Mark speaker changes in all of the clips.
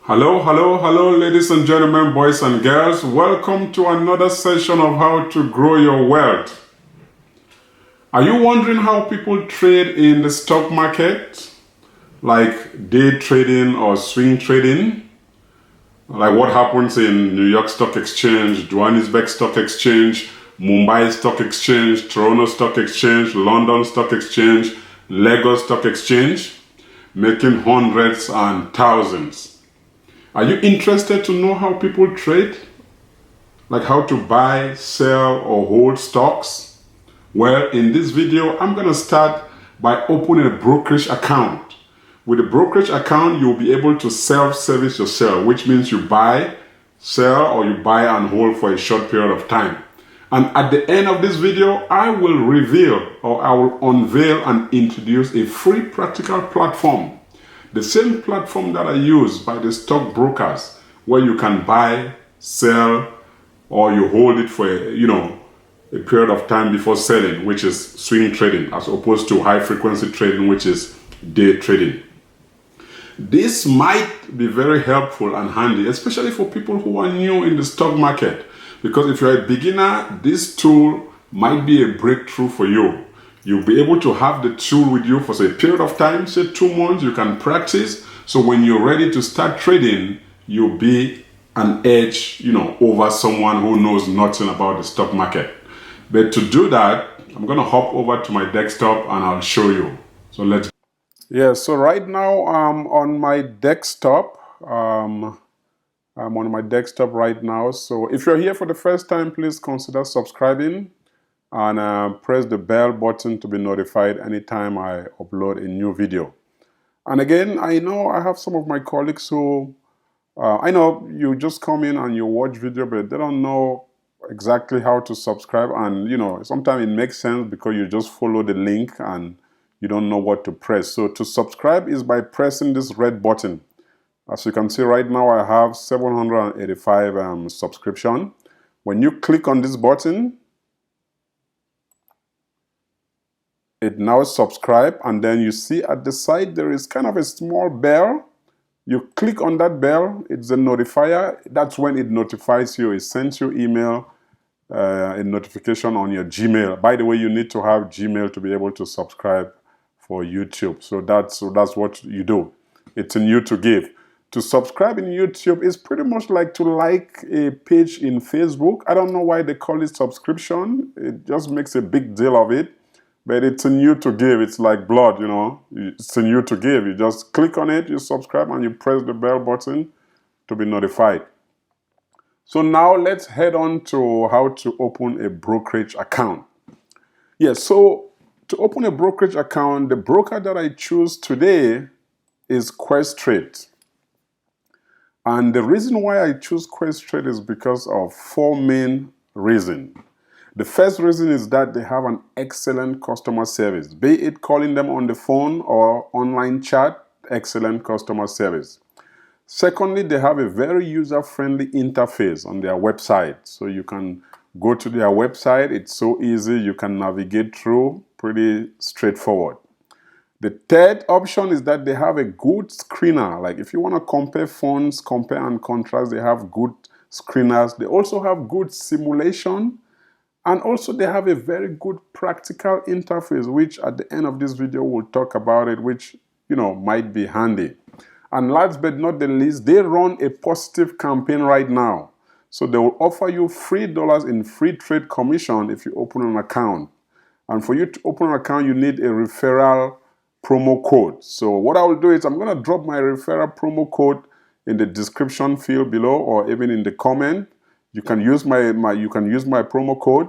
Speaker 1: Hello, hello, hello, ladies and gentlemen, boys and girls. Welcome to another session of how to grow your wealth. Are you wondering how people trade in the stock market? Like day trading or swing trading? Like what happens in New York Stock Exchange, Johannesburg Stock Exchange, Mumbai Stock Exchange, Toronto Stock Exchange, London Stock Exchange, Lagos Stock Exchange, making hundreds and thousands. Are you interested to know how people trade? Like how to buy, sell, or hold stocks? Well, in this video, I'm going to start by opening a brokerage account. With a brokerage account, you'll be able to self-service yourself, which means you buy, sell, or you buy and hold for a short period of time. And at the end of this video, I will reveal or I will unveil and introduce a free practical platform. The same platform that I use by the stockbrokers, where you can buy, sell, or you hold it for a period of time before selling, which is swing trading, as opposed to high frequency trading, which is day trading. This might be very helpful and handy, especially for people who are new in the stock market, because if you're a beginner, this tool might be a breakthrough for you. You'll be able to have the tool with you for say a period of time, say 2 months, you can practice. So when you're ready to start trading, you'll be an edge, over someone who knows nothing about the stock market. But to do that, I'm going to hop over to my desktop and I'll show you. So let's. Yeah, so right now I'm on my desktop. I'm on my desktop right now. So if you're here for the first time, please consider subscribing and press the bell button to be notified anytime I upload a new video. And again, I know I have some of my colleagues who, I know you just come in and you watch video, but they don't know exactly how to subscribe. And sometimes it makes sense because you just follow the link and you don't know what to press. So to subscribe is by pressing this red button. As you can see right now, I have 785 subscription. When you click on this button, it now subscribe, and then you see at the side there is kind of a small bell. You click on that bell, it's a notifier. That's when it notifies you. It sends you email, a notification on your Gmail. By the way, you need to have Gmail to be able to subscribe for YouTube. So that's what you do. It's in you to give. To subscribe in YouTube is pretty much like to like a page in Facebook. I don't know why they call it subscription. It just makes a big deal of it. But it's in you to give. It's like blood, It's in you to give. You just click on it, you subscribe, and you press the bell button to be notified. So now let's head on to how to open a brokerage account. Yes, so to open a brokerage account, the broker that I choose today is Questrade. And the reason why I choose Questrade is because of 4 main reasons. The first reason is that they have an excellent customer service. Be it calling them on the phone or online chat, excellent customer service. Secondly, they have a very user-friendly interface on their website. So you can go to their website. It's so easy. You can navigate through, pretty straightforward. The third option is that they have a good screener. Like if you want to compare funds, compare and contrast, they have good screeners. They also have good simulation. And also they have a very good practical interface, which at the end of this video we'll talk about it, which might be handy. And last but not the least, they run a positive campaign right now. So they will offer you $3 in free trade commission if you open an account. And for you to open an account, you need a referral promo code. So what I will do is I'm going to drop my referral promo code in the description field below or even in the comment. You can use my promo code.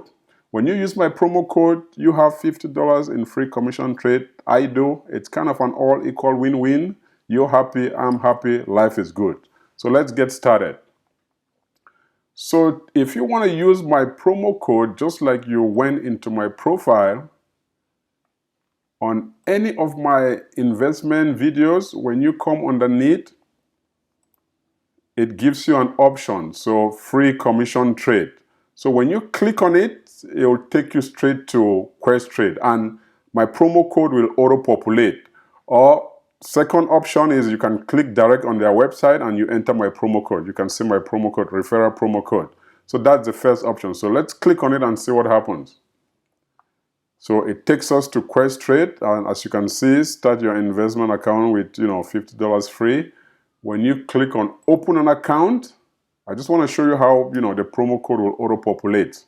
Speaker 1: When you use my promo code, you have $50 in free commission trade. I do. It's kind of an all equal win-win. You're happy, I'm happy, life is good. So let's get started. So if you want to use my promo code, just like you went into my profile, on any of my investment videos, when you come underneath, it gives you an option, so free commission trade. So when you click on it, it will take you straight to Questrade, and my promo code will auto-populate. Or Second option is you can click direct on their website and you enter my promo code. You can see my promo code, referral promo code. So that's the first option. So let's click on it and see what happens. So it takes us to Questrade, and as you can see, start your investment account with $50 free. When you click on open an account, I just want to show you how the promo code will auto-populate.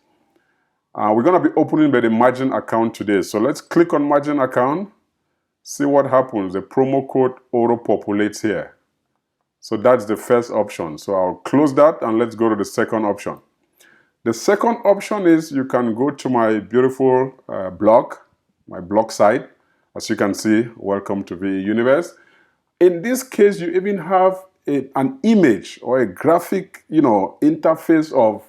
Speaker 1: We're going to be opening by the margin account today. So let's click on margin account, see what happens. The promo code auto-populates here. So that's the first option. So I'll close that and let's go to the second option. The second option is you can go to my beautiful blog, my blog site. As you can see, welcome to VA Universe. In this case, you even have an image or a graphic, interface of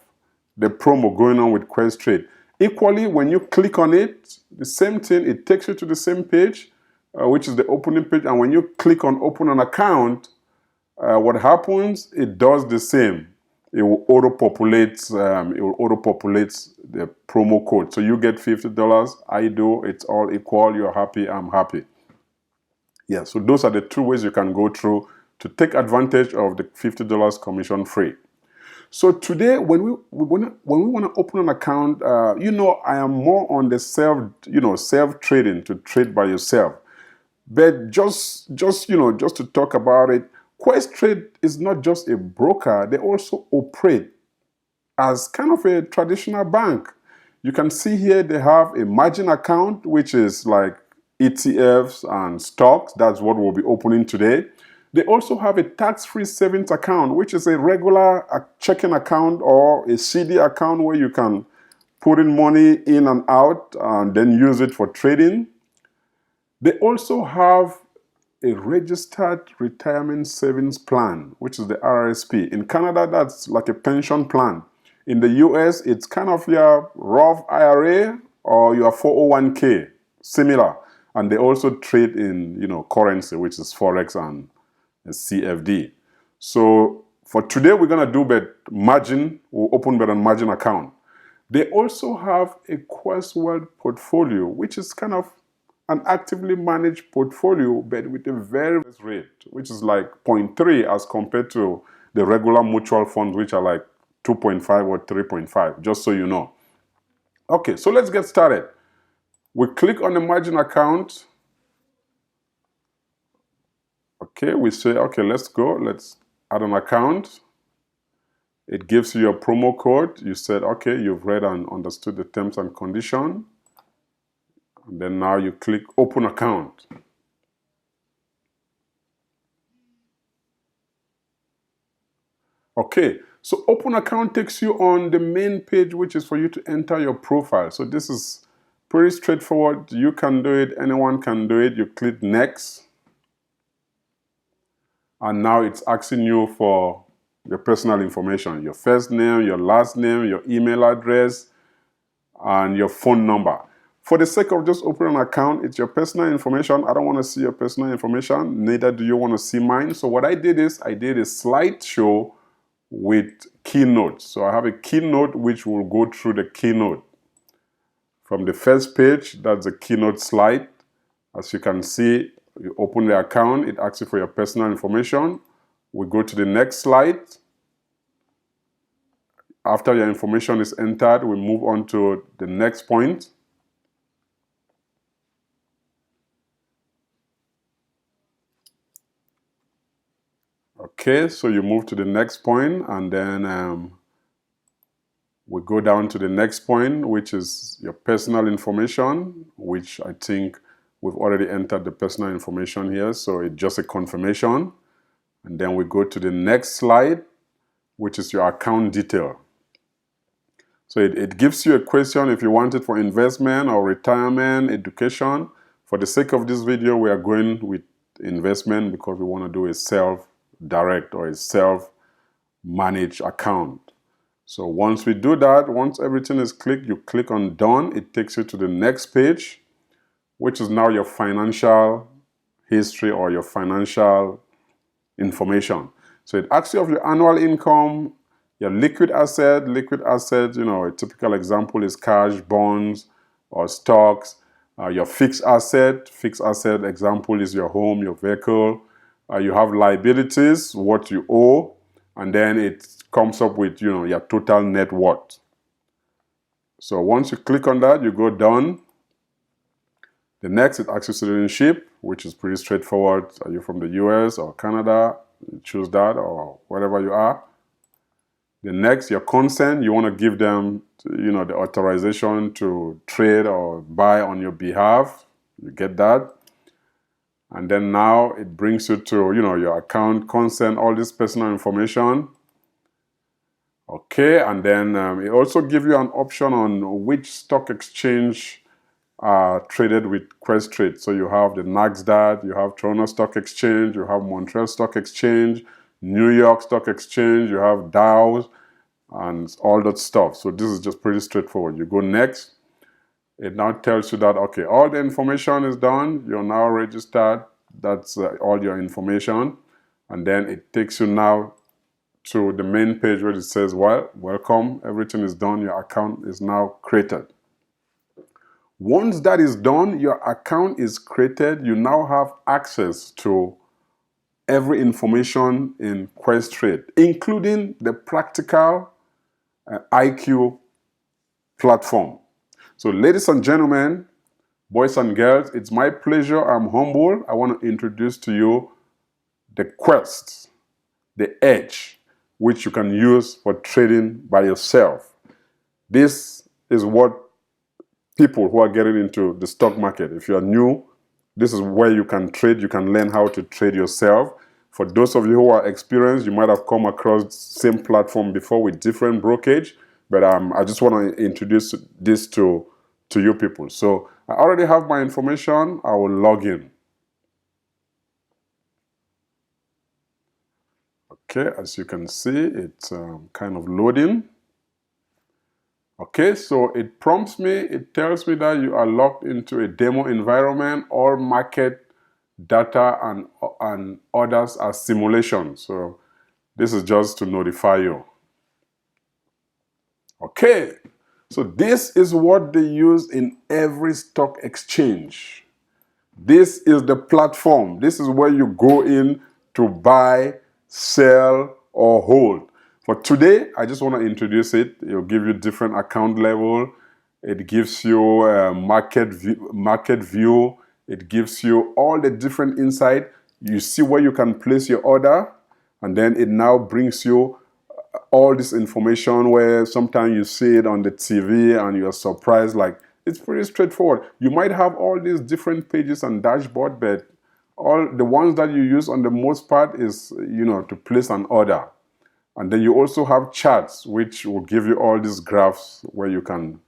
Speaker 1: the promo going on with Questrade. Equally, when you click on it, the same thing, it takes you to the same page, which is the opening page. And when you click on open an account, what happens? It does the same. It will auto-populate. The promo code. So you get $50. I do. It's all equal. You're happy. I'm happy. Yeah. So those are the two ways you can go through to take advantage of the $50 commission free. So today, when we want to open an account, I am more on the self-trading, to trade by yourself. But just to talk about it, Questrade is not just a broker, they also operate as kind of a traditional bank. You can see here they have a margin account, which is like ETFs and stocks. That's what we'll be opening today. They also have a tax-free savings account, which is a regular checking account or a CD account where you can put in money in and out and then use it for trading. They also have a registered retirement savings plan, which is the RRSP. In Canada, that's like a pension plan. In the US, it's kind of your Roth IRA or your 401k, similar. And they also trade in, currency, which is Forex and CFD. So for today, we're going to do the margin. We'll open the margin account. They also have a Questrade portfolio, which is kind of an actively managed portfolio, but with a very low rate, which is like 0.3 as compared to the regular mutual funds, which are like 2.5 or 3.5, just so you know. Okay, so let's get started. We click on the margin account. Okay, we say, okay, let's go. Let's add an account. It gives you your promo code. You said, okay, you've read and understood the terms and conditions. And then now you click open account. Okay, so open account takes you on the main page, which is for you to enter your profile. So this is pretty straightforward. You can do it. Anyone can do it. You click next. And now it's asking you for your personal information, your first name, your last name, your email address, and your phone number. For the sake of just opening an account, it's your personal information. I don't want to see your personal information. Neither do you want to see mine. So what I did is I did a slideshow with keynote. So I have a keynote which will go through the keynote. From the first page, that's the keynote slide. As you can see, you open the account, it asks you for your personal information. We go to the next slide. After your information is entered, we move on to the next point. Okay, so you move to the next point, and then we go down to the next point, which is your personal information, which I think we've already entered the personal information here, so it's just a confirmation. And then we go to the next slide, which is your account detail. So it gives you a question if you want it for investment or retirement, education. For the sake of this video, we are going with investment because we want to do a self-direct or a self-managed account. So once we do that, once everything is clicked, you click on done. It takes you to the next page, which is now your financial history or your financial information. So it asks you of your annual income, your liquid asset, a typical example is cash, bonds, or stocks. Your fixed asset example is your home, your vehicle. You have liabilities, what you owe, and then it comes up with, your total net worth. So once you click on that, you go down. The next, it asks you citizenship, which is pretty straightforward. Are you from the US or Canada? You choose that, or wherever you are. The next, your consent, you want to give them, the authorization to trade or buy on your behalf. You get that. And then now it brings you to, your account, consent, all this personal information. Okay, and then it also gives you an option on which stock exchange traded with Questrade. So you have the NASDAQ, you have Toronto Stock Exchange, you have Montreal Stock Exchange, New York Stock Exchange, you have Dow, and all that stuff. So this is just pretty straightforward. You go next. It now tells you that, okay, all the information is done. You're now registered. That's all your information. And then it takes you now to the main page where it says, well, welcome, everything is done. Your account is now created. Once that is done, your account is created. You now have access to every information in Questrade, including the practical IQ platform. So ladies and gentlemen, boys and girls, it's my pleasure. I'm humble. I want to introduce to you the Quest, the Edge, which you can use for trading by yourself. This is what people who are getting into the stock market, if you are new, this is where you can trade. You can learn how to trade yourself. For those of you who are experienced, you might have come across the same platform before with different brokerage, but I just want to introduce this to you people. So I already have my information. I will log in. Okay, as you can see, it's kind of loading. Okay, so it prompts me, it tells me that you are logged into a demo environment. All market data and others are simulation. So this is just to notify you. Okay, so this is what they use in every stock exchange. This is the platform. This is where you go in to buy, sell, or hold. For today, I just want to introduce it. It'll give you different account level. It gives you market view. It gives you all the different insight. You see where you can place your order, and then it now brings you all this information where sometimes you see it on the TV and you're surprised. Like, it's pretty straightforward. You might have all these different pages and dashboard, but all the ones that you use on the most part is, to place an order. And then you also have charts, which will give you all these graphs where you can,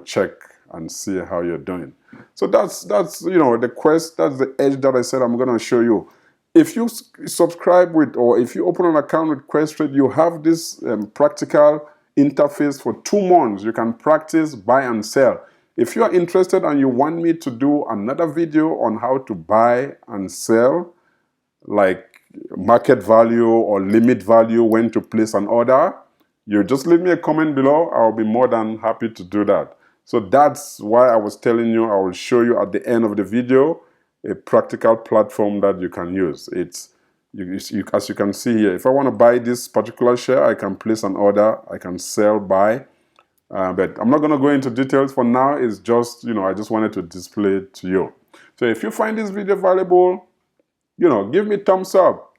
Speaker 1: check and see how you're doing. So that's the Quest, that's the Edge that I said I'm going to show you. If you subscribe with, or if you open an account with Questrade, you have this practical interface for 2 months. You can practice, buy and sell. If you are interested and you want me to do another video on how to buy and sell, like market value or limit value, when to place an order, you just leave me a comment below. I'll be more than happy to do that. So that's why I was telling you, I will show you at the end of the video a practical platform that you can use. It's as you can see here, if I want to buy this particular share, I can place an order, I can sell, buy. But I'm not going to go into details for now. It's just, I just wanted to display it to you. So if you find this video valuable, give me thumbs up.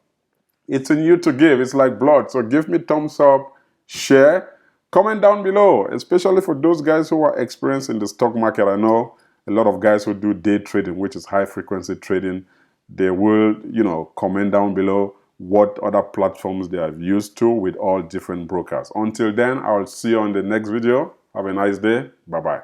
Speaker 1: It's in you to give. It's like blood. So give me thumbs up, share, comment down below, especially for those guys who are experienced in the stock market. I know a lot of guys who do day trading, which is high frequency trading. They will, comment down below what other platforms they have used to with all different brokers. Until then, I'll see you on the next video. Have a nice day. Bye-bye.